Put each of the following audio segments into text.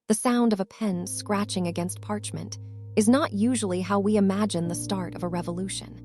The sound of a pen scratching against parchment is not usually how we imagine the start of a revolution.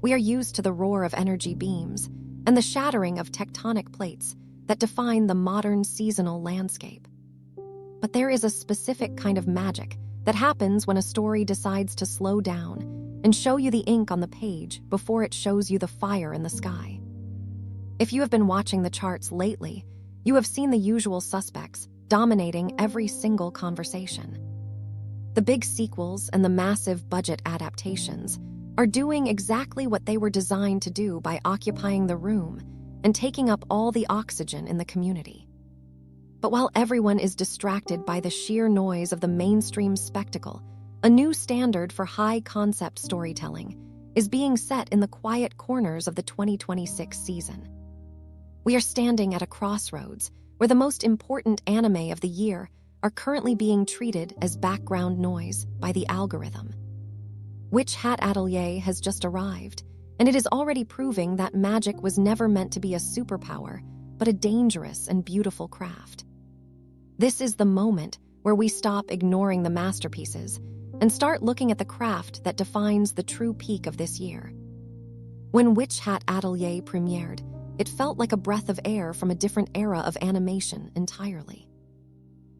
We are used to the roar of energy beams and the shattering of tectonic plates that define the modern seasonal landscape. But there is a specific kind of magic that happens when a story decides to slow down and show you the ink on the page before it shows you the fire in the sky. If you have been watching the charts lately, you have seen the usual suspects dominating every single conversation. The big sequels and the massive budget adaptations are doing exactly what they were designed to do by occupying the room and taking up all the oxygen in the community. But while everyone is distracted by the sheer noise of the mainstream spectacle, a new standard for high-concept storytelling is being set in the quiet corners of the 2026 season. We are standing at a crossroads where the most important anime of the year are currently being treated as background noise by the algorithm. Witch Hat Atelier has just arrived, and it is already proving that magic was never meant to be a superpower, but a dangerous and beautiful craft. This is the moment where we stop ignoring the masterpieces and start looking at the craft that defines the true peak of this year. When Witch Hat Atelier premiered, it felt like a breath of air from a different era of animation entirely.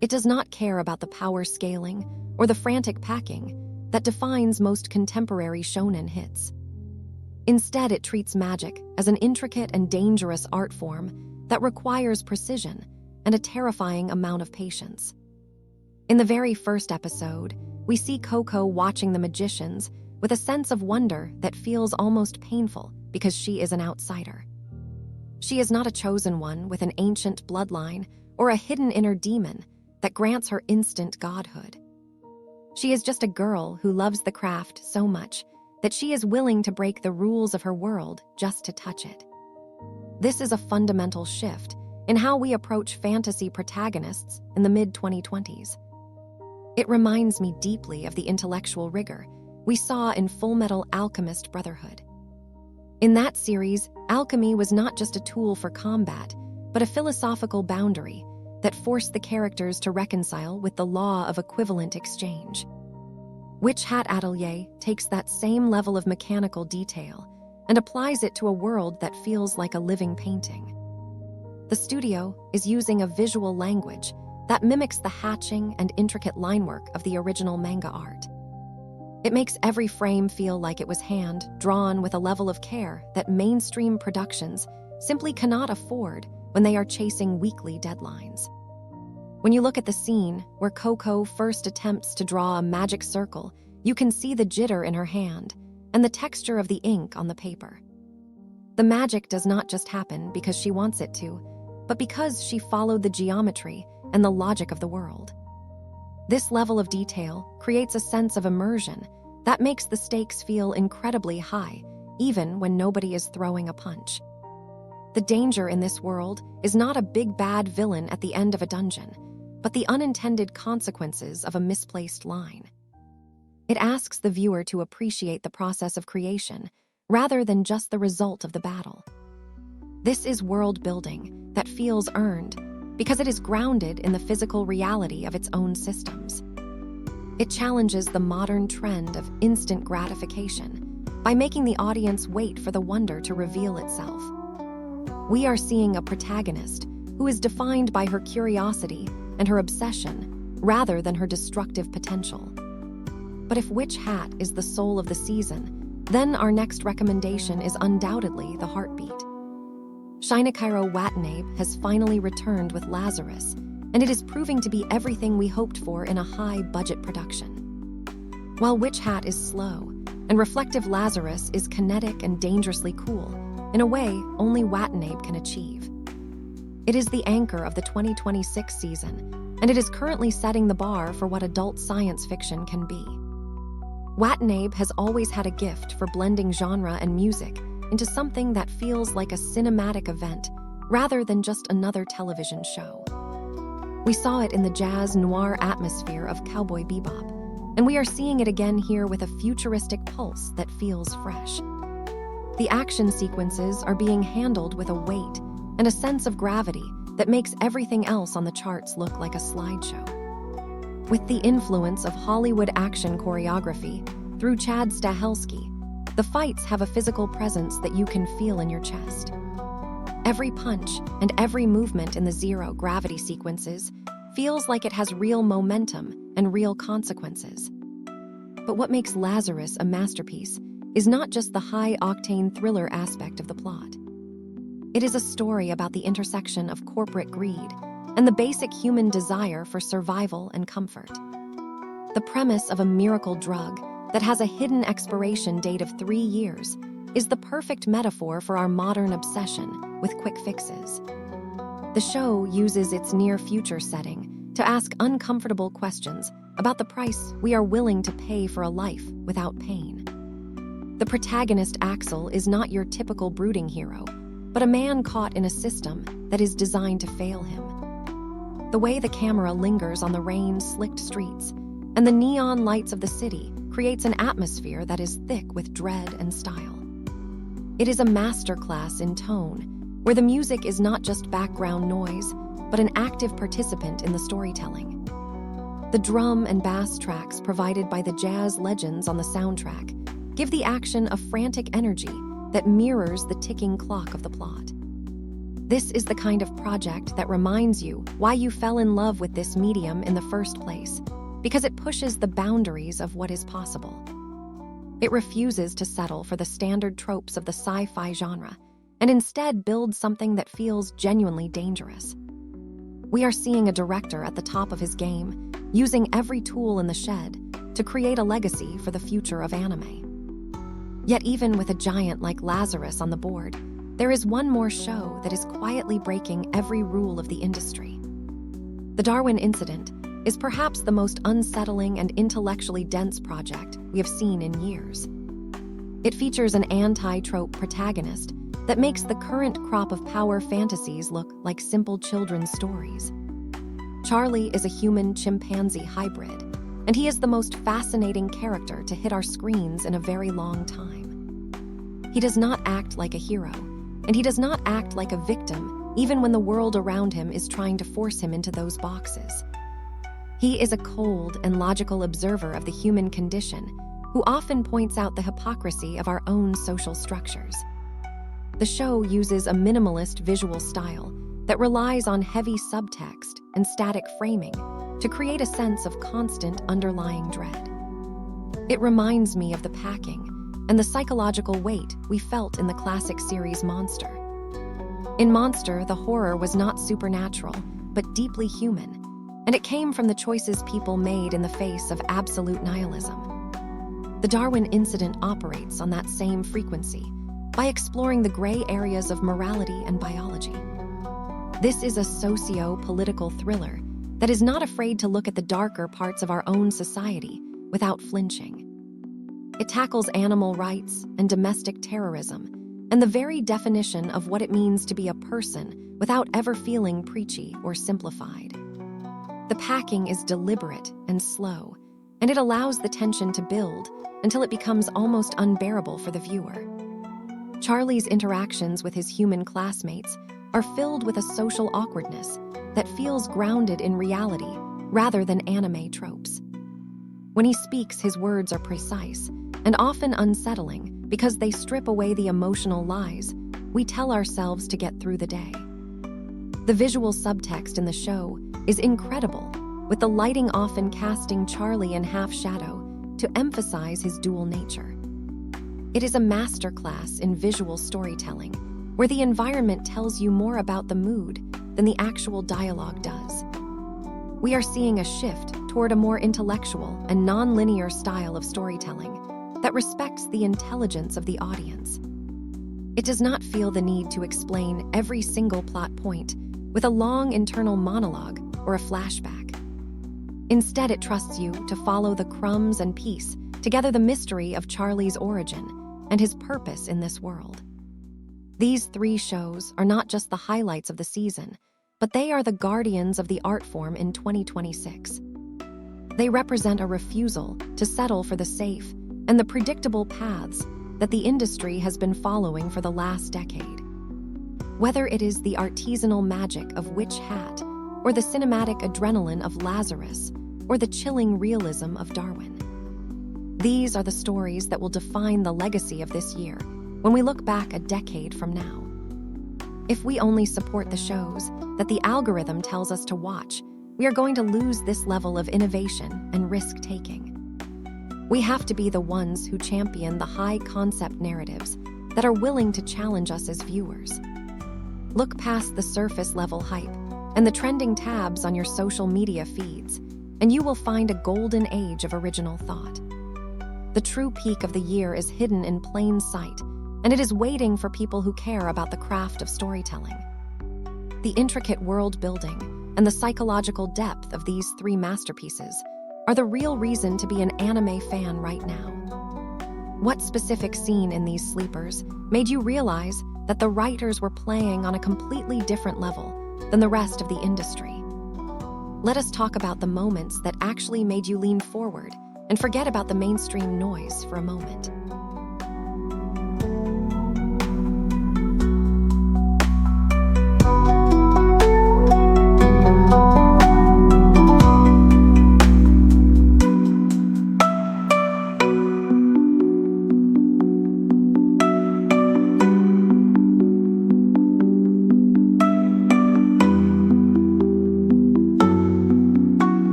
It does not care about the power scaling or the frantic packing that defines most contemporary shonen hits. Instead, it treats magic as an intricate and dangerous art form that requires precision and a terrifying amount of patience. In the very first episode, we see Coco watching the magicians with a sense of wonder that feels almost painful because she is an outsider. She is not a chosen one with an ancient bloodline or a hidden inner demon that grants her instant godhood. She is just a girl who loves the craft so much that she is willing to break the rules of her world just to touch it. This is a fundamental shift in how we approach fantasy protagonists in the mid-2020s. It reminds me deeply of the intellectual rigor we saw in Fullmetal Alchemist Brotherhood. In that series, alchemy was not just a tool for combat, but a philosophical boundary that forced the characters to reconcile with the law of equivalent exchange. Witch Hat Atelier takes that same level of mechanical detail and applies it to a world that feels like a living painting. The studio is using a visual language that mimics the hatching and intricate linework of the original manga art. It makes every frame feel like it was hand-drawn with a level of care that mainstream productions simply cannot afford when they are chasing weekly deadlines. When you look at the scene where Coco first attempts to draw a magic circle, you can see the jitter in her hand and the texture of the ink on the paper. The magic does not just happen because she wants it to, but because she followed the geometry and the logic of the world. This level of detail creates a sense of immersion that makes the stakes feel incredibly high, even when nobody is throwing a punch. The danger in this world is not a big bad villain at the end of a dungeon, but the unintended consequences of a misplaced line. It asks the viewer to appreciate the process of creation rather than just the result of the battle. This is world building that feels earned because it is grounded in the physical reality of its own systems. It challenges the modern trend of instant gratification by making the audience wait for the wonder to reveal itself. We are seeing a protagonist who is defined by her curiosity and her obsession rather than her destructive potential. But if Witch Hat is the soul of the season, then our next recommendation is undoubtedly the heartbeat. Shinichiro Watanabe has finally returned with Lazarus, and it is proving to be everything we hoped for in a high-budget production. While Witch Hat is slow, and reflective Lazarus is kinetic and dangerously cool, in a way only Watanabe can achieve. It is the anchor of the 2026 season, and it is currently setting the bar for what adult science fiction can be. Watanabe has always had a gift for blending genre and music into something that feels like a cinematic event rather than just another television show. We saw it in the jazz noir atmosphere of Cowboy Bebop, and we are seeing it again here with a futuristic pulse that feels fresh. The action sequences are being handled with a weight and a sense of gravity that makes everything else on the charts look like a slideshow. With the influence of Hollywood action choreography through Chad Stahelski, the fights have a physical presence that you can feel in your chest. Every punch and every movement in the zero-gravity sequences feels like it has real momentum and real consequences. But what makes Lazarus a masterpiece is not just the high-octane thriller aspect of the plot. It is a story about the intersection of corporate greed and the basic human desire for survival and comfort. The premise of a miracle drug that has a hidden expiration date of 3 years is the perfect metaphor for our modern obsession with quick fixes. The show uses its near-future setting to ask uncomfortable questions about the price we are willing to pay for a life without pain. The protagonist, Axel, is not your typical brooding hero, but a man caught in a system that is designed to fail him. The way the camera lingers on the rain-slicked streets and the neon lights of the city creates an atmosphere that is thick with dread and style. It is a masterclass in tone, where the music is not just background noise, but an active participant in the storytelling. The drum and bass tracks provided by the jazz legends on the soundtrack give the action a frantic energy that mirrors the ticking clock of the plot. This is the kind of project that reminds you why you fell in love with this medium in the first place, because it pushes the boundaries of what is possible. It refuses to settle for the standard tropes of the sci-fi genre, and instead builds something that feels genuinely dangerous. We are seeing a director at the top of his game, using every tool in the shed to create a legacy for the future of anime. Yet even with a giant like Lazarus on the board, there is one more show that is quietly breaking every rule of the industry. The Darwin Incident is perhaps the most unsettling and intellectually dense project we have seen in years. It features an anti-trope protagonist that makes the current crop of power fantasies look like simple children's stories. Charlie is a human-chimpanzee hybrid, and he is the most fascinating character to hit our screens in a very long time. He does not act like a hero, and he does not act like a victim even when the world around him is trying to force him into those boxes. He is a cold and logical observer of the human condition who often points out the hypocrisy of our own social structures. The show uses a minimalist visual style that relies on heavy subtext and static framing to create a sense of constant underlying dread. It reminds me of The Packing and the psychological weight we felt in the classic series Monster. In Monster, the horror was not supernatural, but deeply human, and it came from the choices people made in the face of absolute nihilism. The Darwin Incident operates on that same frequency by exploring the gray areas of morality and biology. This is a socio-political thriller that is not afraid to look at the darker parts of our own society without flinching. It tackles animal rights and domestic terrorism and the very definition of what it means to be a person without ever feeling preachy or simplified. The packing is deliberate and slow, and it allows the tension to build until it becomes almost unbearable for the viewer. Charlie's interactions with his human classmates are filled with a social awkwardness that feels grounded in reality rather than anime tropes. When he speaks, his words are precise and often unsettling because they strip away the emotional lies we tell ourselves to get through the day. The visual subtext in the show is incredible, with the lighting often casting Charlie in half shadow to emphasize his dual nature. It is a masterclass in visual storytelling, where the environment tells you more about the mood than the actual dialogue does. We are seeing a shift toward a more intellectual and non-linear style of storytelling that respects the intelligence of the audience. It does not feel the need to explain every single plot point with a long internal monologue or a flashback. Instead, it trusts you to follow the crumbs and piece together the mystery of Charlie's origin and his purpose in this world. These 3 shows are not just the highlights of the season, but they are the guardians of the art form in 2026. They represent a refusal to settle for the safe and the predictable paths that the industry has been following for the last decade. Whether it is the artisanal magic of Witch Hat or the cinematic adrenaline of Lazarus, or the chilling realism of Darwin. These are the stories that will define the legacy of this year when we look back a decade from now. If we only support the shows that the algorithm tells us to watch, we are going to lose this level of innovation and risk-taking. We have to be the ones who champion the high-concept narratives that are willing to challenge us as viewers. Look past the surface-level hype and the trending tabs on your social media feeds, and you will find a golden age of original thought. The true peak of the year is hidden in plain sight, and it is waiting for people who care about the craft of storytelling. The intricate world building and the psychological depth of these three masterpieces are the real reason to be an anime fan right now. What specific scene in these sleepers made you realize that the writers were playing on a completely different level than the rest of the industry? Let us talk about the moments that actually made you lean forward and forget about the mainstream noise for a moment.